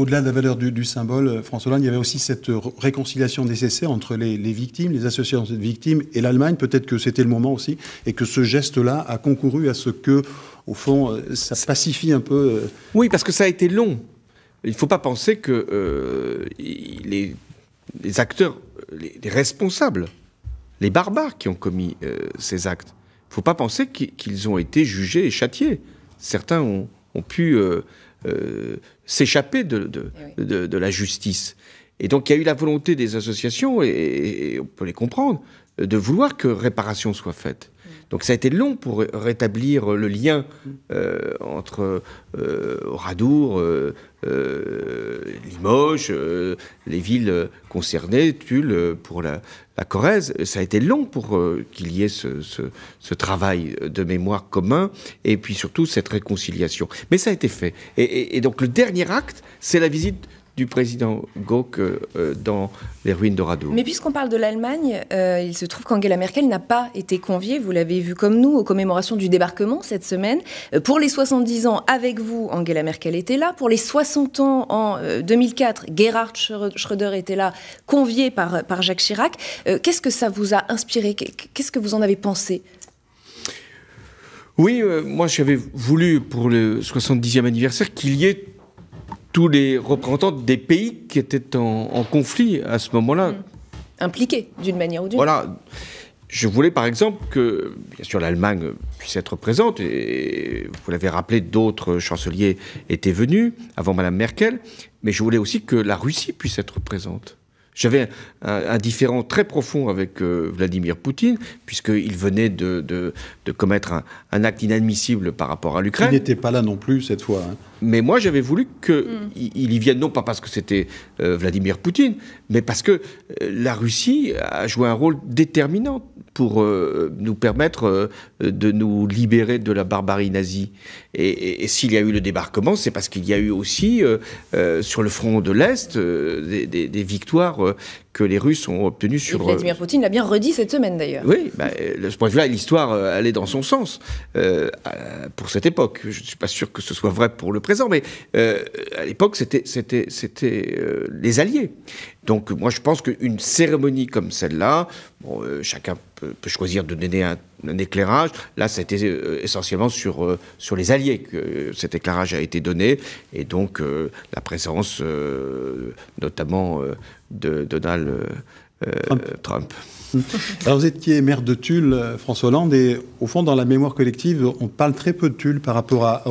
au-delà de la valeur du symbole, François Hollande, il y avait aussi cette réconciliation nécessaire entre les victimes, les associations de victimes et l'Allemagne. Peut-être que c'était le moment aussi, et que ce geste-là a concouru à ce que, au fond, ça pacifie un peu. Oui, parce que ça a été long. Il ne faut pas penser que les acteurs, les responsables, les barbares qui ont commis ces actes, il ne faut pas penser qu'ils ont été jugés et châtiés. Certains ont pu s'échapper de la justice. Et donc il y a eu la volonté des associations, et on peut les comprendre, de vouloir que réparation soit faite. Donc ça a été long pour rétablir le lien entre Oradour, Limoges, les villes concernées, Tulle pour la Corrèze. Ça a été long pour qu'il y ait ce travail de mémoire commun et puis surtout cette réconciliation. Mais ça a été fait. Et donc le dernier acte, c'est la visite du président Gauck dans les ruines d'Oradour. Mais puisqu'on parle de l'Allemagne, il se trouve qu'Angela Merkel n'a pas été conviée, vous l'avez vu comme nous, aux commémorations du débarquement cette semaine. Pour les 70 ans, avec vous, Angela Merkel était là. Pour les 60 ans, en 2004, Gerhard Schröder était là, convié par Jacques Chirac. Qu'est-ce que ça vous a inspiré ? Qu'est-ce que vous en avez pensé ? Oui, moi j'avais voulu, pour le 70e anniversaire, qu'il y ait tous les représentants des pays qui étaient en conflit à ce moment-là. Impliqués, d'une manière ou d'une autre. Voilà. Je voulais, par exemple, que, bien sûr, l'Allemagne puisse être présente, et vous l'avez rappelé, d'autres chanceliers étaient venus avant Madame Merkel, mais je voulais aussi que la Russie puisse être présente. J'avais un différend très profond avec Vladimir Poutine, puisqu'il venait de commettre un acte inadmissible par rapport à l'Ukraine. Il n'était pas là non plus cette fois. Mais moi, j'avais voulu qu'il y vienne, non pas parce que c'était Vladimir Poutine, mais parce que la Russie a joué un rôle déterminant pour nous permettre de nous libérer de la barbarie nazie. Et s'il y a eu le débarquement, c'est parce qu'il y a eu aussi, sur le front de l'Est, des victoires que les Russes ont obtenues sur... Et Vladimir Poutine l'a bien redit cette semaine, d'ailleurs. Oui, de ce point de vue-là, l'histoire allait dans son sens pour cette époque. Je ne suis pas sûr que ce soit vrai pour le présent, mais à l'époque, c'était les Alliés. Donc moi, je pense qu'une cérémonie comme celle-là, chacun peut choisir de donner un éclairage. Là, ça a été essentiellement sur les Alliés que cet éclairage a été donné, et donc la présence notamment de Donald Trump. Alors vous étiez maire de Tulle, François Hollande, et au fond, dans la mémoire collective, on parle très peu de Tulle par rapport à